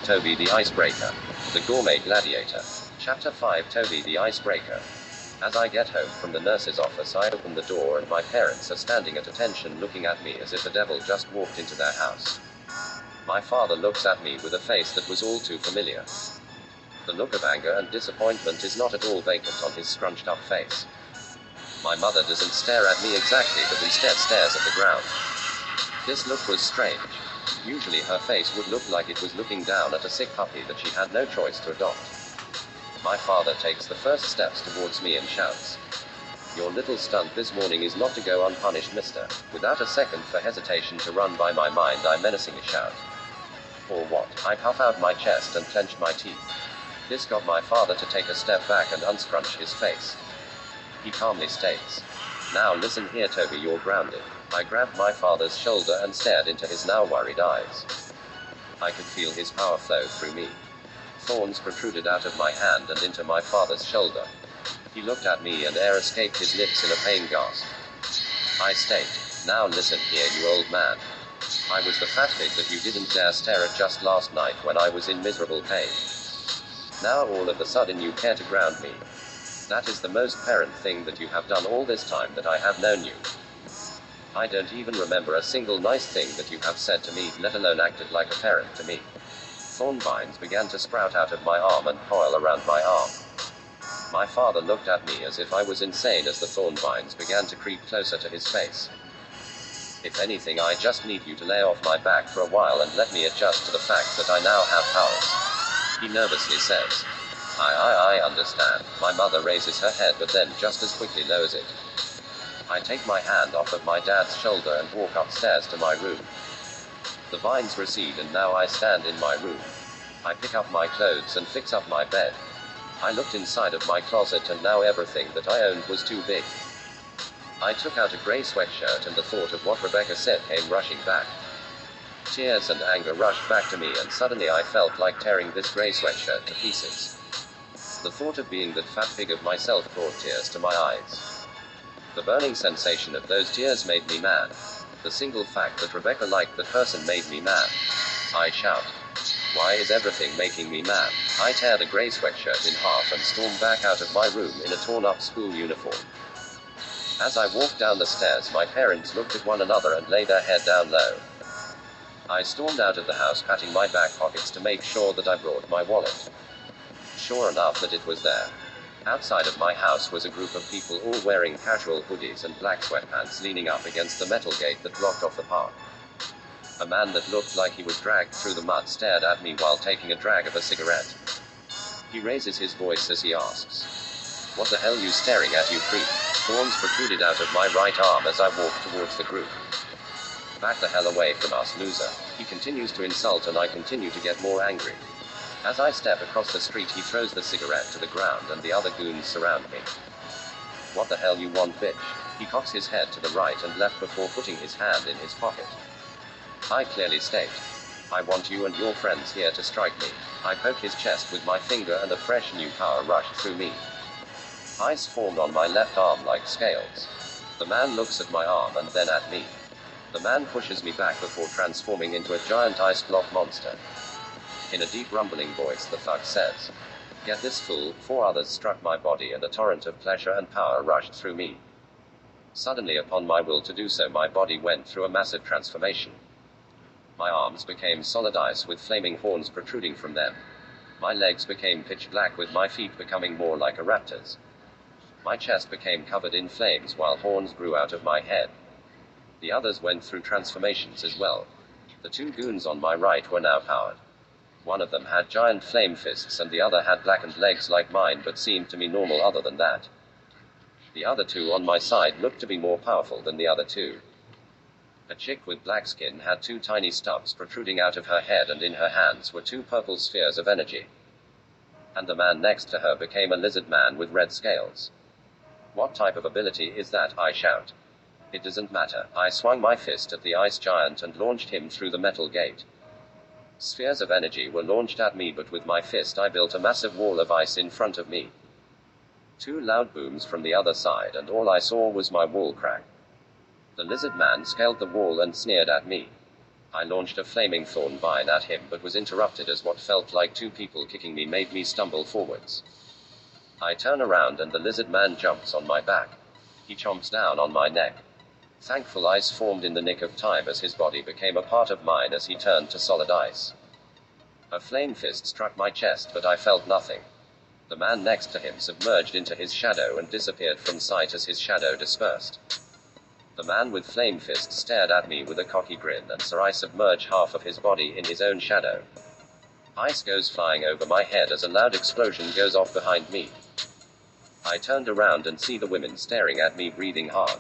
Toby the Icebreaker. The Gourmet Gladiator. Chapter 5. Toby the Icebreaker. As I get home from the nurse's office, I open the door and my parents are standing at attention looking at me as if the devil just walked into their house. My father looks at me with a face that was all too familiar. The look of anger and disappointment is not at all vacant on his scrunched up face. My mother doesn't stare at me exactly, but instead stares at the ground. This look was strange. Usually her face would look like it was looking down at a sick puppy that she had no choice to adopt. My father takes the first steps towards me and shouts, "Your little stunt this morning is not to go unpunished, mister." Without a second for hesitation to run by my mind, I menacingly shout, "Or what?" I puff out my chest and clench my teeth. This got my father to take a step back and unscrunch his face. He calmly states, "Now listen here, Toby, you're grounded." I grabbed my father's shoulder and stared into his now worried eyes. I could feel his power flow through me. Thorns protruded out of my hand and into my father's shoulder. He looked at me and air escaped his lips in a pain gasp. I state, "Now listen here, you old man. I was the fat pig that you didn't dare stare at just last night when I was in miserable pain. Now all of a sudden you care to ground me. That is the most parent thing that you have done all this time that I have known you. I don't even remember a single nice thing that you have said to me, let alone acted like a parent to me." Thorn vines began to sprout out of my arm and coil around my arm. My father looked at me as if I was insane as the thorn vines began to creep closer to his face. "If anything, I just need you to lay off my back for a while and let me adjust to the fact that I now have powers," he nervously says. I understand." My mother raises her head but then just as quickly lowers it. I take my hand off of my dad's shoulder and walk upstairs to my room. The vines recede and now I stand in my room. I pick up my clothes and fix up my bed. I looked inside of my closet and now everything that I owned was too big. I took out a gray sweatshirt and the thought of what Rebecca said came rushing back. Tears and anger rushed back to me and suddenly I felt like tearing this gray sweatshirt to pieces. The thought of being that fat pig of myself brought tears to my eyes. The burning sensation of those tears made me mad. The single fact that Rebecca liked that person made me mad. I shout, "Why is everything making me mad?" I tear the gray sweatshirt in half and storm back out of my room in a torn-up school uniform. As I walked down the stairs, my parents looked at one another and lay their head down low. I stormed out of the house, patting my back pockets to make sure that I brought my wallet. Sure enough that it was there. Outside of my house was a group of people all wearing casual hoodies and black sweatpants leaning up against the metal gate that blocked off the park. A man that looked like he was dragged through the mud stared at me while taking a drag of a cigarette. He raises his voice as he asks, "What the hell you staring at, you creep?" Thorns protruded out of my right arm as I walked towards the group. "Back the hell away from us, loser." He continues to insult and I continue to get more angry. As I step across the street, he throws the cigarette to the ground and the other goons surround me. "What the hell you want, bitch?" He cocks his head to the right and left before putting his hand in his pocket. I clearly state, "I want you and your friends here to strike me." I poke his chest with my finger and a fresh new power rushed through me. Ice formed on my left arm like scales. The man looks at my arm and then at me. The man pushes me back before transforming into a giant ice block monster. In a deep rumbling voice, the thug says, "Get this, fool." 4 others struck my body and a torrent of pleasure and power rushed through me. Suddenly, upon my will to do so, my body went through a massive transformation. My arms became solid ice with flaming horns protruding from them. My legs became pitch black with my feet becoming more like a raptor's. My chest became covered in flames while horns grew out of my head. The others went through transformations as well. The 2 goons on my right were now powered. One of them had giant flame fists and the other had blackened legs like mine but seemed to me normal other than that. The other 2 on my side looked to be more powerful than the other 2. A chick with black skin had 2 tiny stubs protruding out of her head and in her hands were 2 purple spheres of energy. And the man next to her became a lizard man with red scales. "What type of ability is that?" I shout. "It doesn't matter." I swung my fist at the ice giant and launched him through the metal gate. Spheres of energy were launched at me, but with my fist I built a massive wall of ice in front of me. 2 loud booms from the other side and all I saw was my wall crack. The lizard man scaled the wall and sneered at me. I launched a flaming thorn vine at him, but was interrupted as what felt like two people kicking me made me stumble forwards. I turn around and the lizard man jumps on my back. He chomps down on my neck. Thankful ice formed in the nick of time as his body became a part of mine as he turned to solid ice. A flame fist struck my chest, but I felt nothing. The man next to him submerged into his shadow and disappeared from sight as his shadow dispersed. The man with flame fist stared at me with a cocky grin, and so I submerge half of his body in his own shadow. Ice goes flying over my head as a loud explosion goes off behind me. I turned around and see the women staring at me, breathing hard.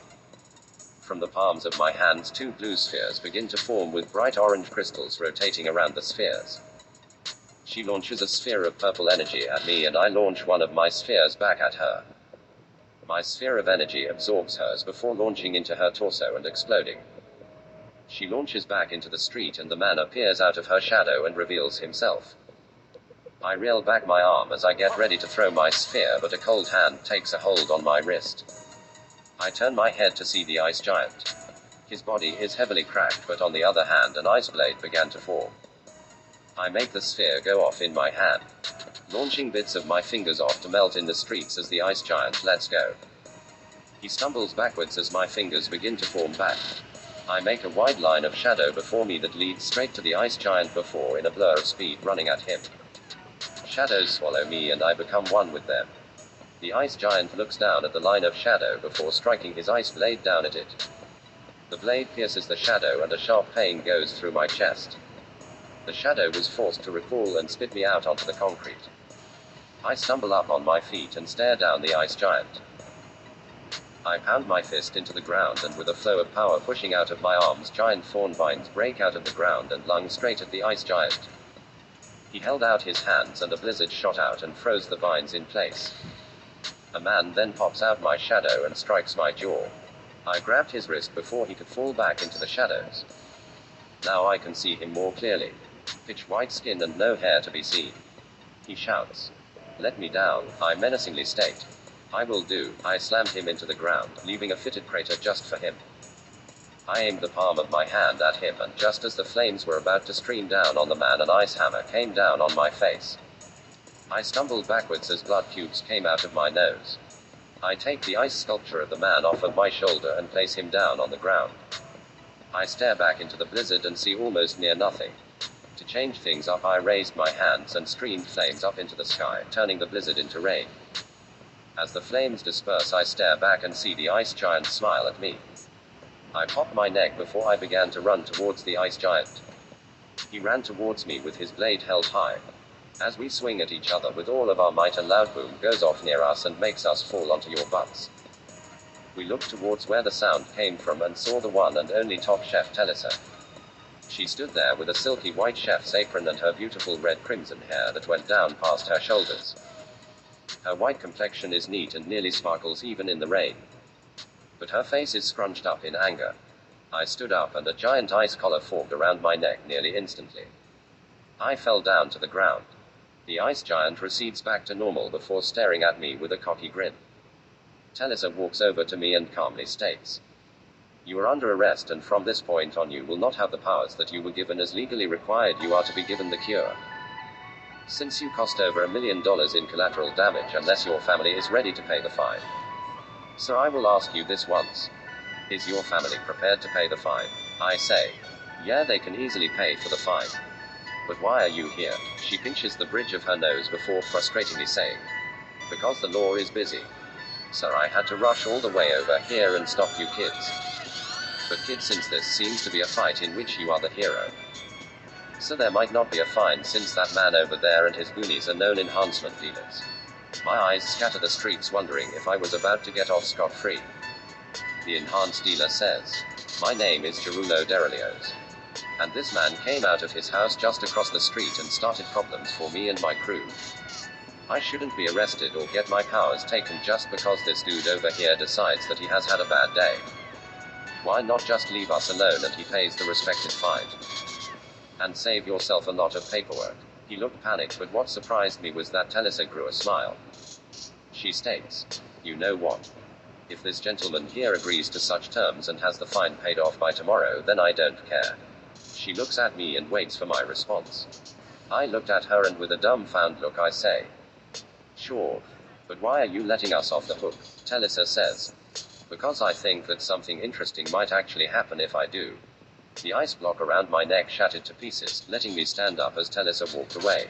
From the palms of my hands, two blue spheres begin to form with bright orange crystals rotating around the spheres. She launches a sphere of purple energy at me and I launch one of my spheres back at her. My sphere of energy absorbs hers before launching into her torso and exploding. She launches back into the street and the man appears out of her shadow and reveals himself. I reel back my arm as I get ready to throw my sphere, but a cold hand takes a hold on my wrist. I turn my head to see the ice giant. His body is heavily cracked, but on the other hand an ice blade began to form. I make the sphere go off in my hand, launching bits of my fingers off to melt in the streets as the ice giant lets go. He stumbles backwards as my fingers begin to form back. I make a wide line of shadow before me that leads straight to the ice giant before in a blur of speed running at him. Shadows swallow me and I become one with them. The ice giant looks down at the line of shadow before striking his ice blade down at it. The blade pierces the shadow and a sharp pain goes through my chest. The shadow was forced to recoil and spit me out onto the concrete. I stumble up on my feet and stare down the ice giant. I pound my fist into the ground and with a flow of power pushing out of my arms, giant thorn vines break out of the ground and lung straight at the ice giant. He held out his hands and a blizzard shot out and froze the vines in place. A man then pops out my shadow and strikes my jaw. I grabbed his wrist before he could fall back into the shadows. Now I can see him more clearly. Pitch white skin and no hair to be seen. He shouts, "Let me down," I menacingly state. "I will do." I slammed him into the ground, leaving a fitted crater just for him. I aimed the palm of my hand at him, and just as the flames were about to stream down on the man, an ice hammer came down on my face. I stumbled backwards as blood cubes came out of my nose. I take the ice sculpture of the man off of my shoulder and place him down on the ground. I stare back into the blizzard and see almost near nothing. To change things up, I raised my hands and streamed flames up into the sky, turning the blizzard into rain. As the flames disperse, I stare back and see the ice giant smile at me. I popped my neck before I began to run towards the ice giant. He ran towards me with his blade held high. As we swing at each other with all of our might, a loud boom goes off near us and makes us fall onto your butts. We looked towards where the sound came from and saw the one and only top chef Telisa. She stood there with a silky white chef's apron and her beautiful red crimson hair that went down past her shoulders. Her white complexion is neat and nearly sparkles even in the rain. But her face is scrunched up in anger. I stood up and a giant ice collar formed around my neck nearly instantly. I fell down to the ground. The ice giant recedes back to normal before staring at me with a cocky grin. Telisa walks over to me and calmly states, "You are under arrest, and from this point on you will not have the powers that you were given as legally required. You are to be given the cure. Since you cost over $1 million in collateral damage unless your family is ready to pay the fine. So I will ask you this once. Is your family prepared to pay the fine?" I say, "Yeah, they can easily pay for the fine. But why are you here?" She pinches the bridge of her nose before frustratingly saying, "Because the law is busy. Sir, I had to rush all the way over here and stop you kids. But kids, since this seems to be a fight in which you are the hero. So there might not be a fine since that man over there and his goonies are known enhancement dealers." My eyes scatter the streets wondering if I was about to get off scot-free. The enhanced dealer says, "My name is Gerulo Derelios. And this man came out of his house just across the street and started problems for me and my crew. I shouldn't be arrested or get my powers taken just because this dude over here decides that he has had a bad day. Why not just leave us alone and he pays the respective fine? And save yourself a lot of paperwork." He looked panicked, but what surprised me was that Telisa grew a smile. She states, "You know what? If this gentleman here agrees to such terms and has the fine paid off by tomorrow, then I don't care." She looks at me and waits for my response. I looked at her and with a dumbfounded look I say, "Sure. But why are you letting us off the hook?" Talisa says, "Because I think that something interesting might actually happen if I do." The ice block around my neck shattered to pieces, letting me stand up as Talisa walked away.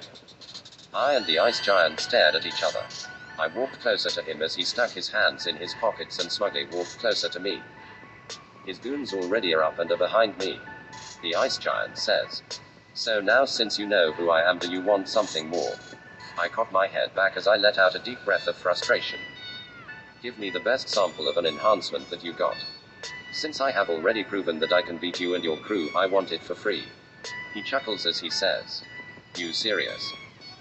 I and the ice giant stared at each other. I walked closer to him as he stuck his hands in his pockets and smugly walked closer to me. His goons already are up and are behind me. The ice giant says, "So now since you know who I am, do you want something more?" I cocked my head back as I let out a deep breath of frustration. "Give me the best sample of an enhancement that you got. Since I have already proven that I can beat you and your crew, I want it for free." He chuckles as he says, "You serious?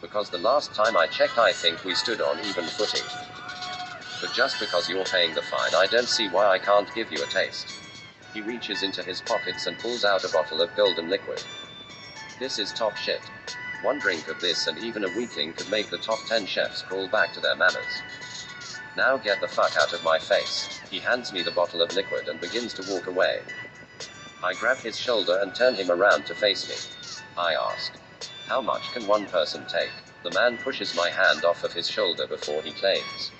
Because the last time I checked I think we stood on even footing. But just because you're paying the fine, I don't see why I can't give you a taste." He reaches into his pockets and pulls out a bottle of golden liquid. "This is top shit. One drink of this and even a weakling could make the top 10 chefs crawl back to their manners. Now get the fuck out of my face." He hands me the bottle of liquid and begins to walk away. I grab his shoulder and turn him around to face me. I ask, "How much can one person take?" The man pushes my hand off of his shoulder before he claims,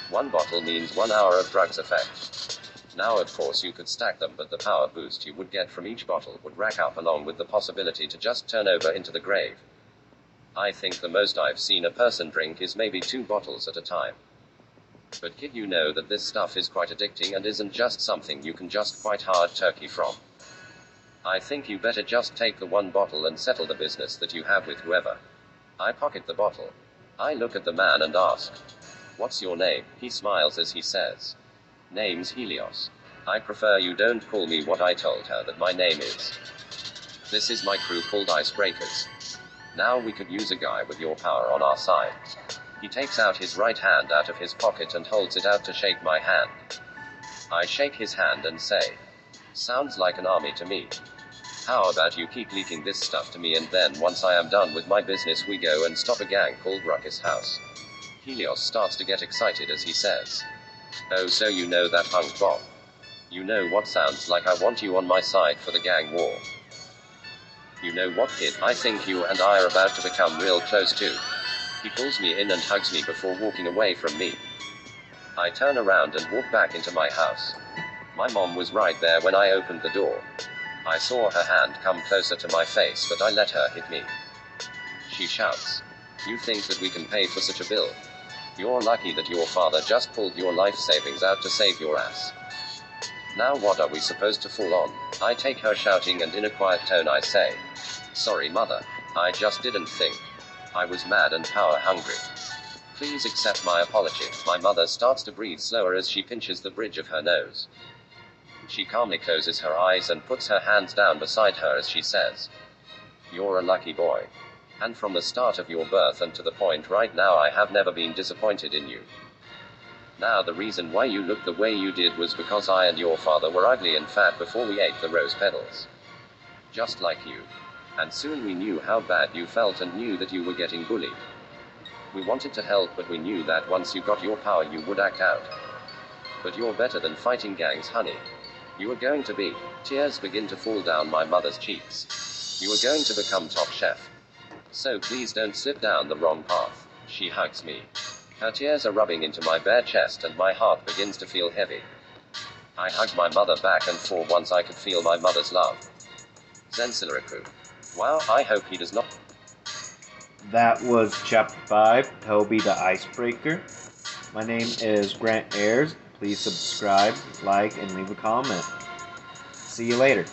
"One bottle means 1 hour of drugs effect." Now of course you could stack them, but the power boost you would get from each bottle would rack up, along with the possibility to just turn over into the grave. I think the most I've seen a person drink is maybe 2 bottles at a time. But kid, you know that this stuff is quite addicting and isn't just something you can just quite hard turkey from. I think you better just take the 1 bottle and settle the business that you have with whoever." I pocket the bottle. I look at the man and ask, "What's your name?" He smiles as he says, "Name's Helios. I prefer you don't call me what I told her that my name is. This is my crew called Icebreakers. Now we could use a guy with your power on our side." He takes out his right hand out of his pocket and holds it out to shake my hand. I shake his hand and say, "Sounds like an army to me. How about you keep leaking this stuff to me, and then once I am done with my business we go and stop a gang called Ruckus House." Helios starts to get excited as he says, "Oh, so you know that hunk Bob? You know what, sounds like I want you on my side for the gang war. You know what, kid, I think you and I are about to become real close too." He pulls me in and hugs me before walking away from me. I turn around and walk back into my house. My mom was right there when I opened the door. I saw her hand come closer to my face, but I let her hit me. She shouts, "You think that we can pay for such a bill? You're lucky that your father just pulled your life savings out to save your ass. Now what are we supposed to fall on?" I take her shouting and in a quiet tone I say, "Sorry mother. I just didn't think. I was mad and power hungry. Please accept my apology." My mother starts to breathe slower as she pinches the bridge of her nose. She calmly closes her eyes and puts her hands down beside her as she says, "You're a lucky boy. And from the start of your birth and to the point right now, I have never been disappointed in you. Now the reason why you looked the way you did was because I and your father were ugly and fat before we ate the rose petals. Just like you. And soon we knew how bad you felt and knew that you were getting bullied. We wanted to help, but we knew that once you got your power you would act out. But you're better than fighting gangs, honey. You are going to be." Tears begin to fall down my mother's cheeks. "You are going to become top chef. So please don't slip down the wrong path." She hugs me. Her tears are rubbing into my bare chest and my heart begins to feel heavy. I hug my mother back, and for once I could feel my mother's love. Zensilariku. Wow, I hope he does not. That was Chapter 5, Toby the Icebreaker. My name is Grant Ayers. Please subscribe, like, and leave a comment. See you later.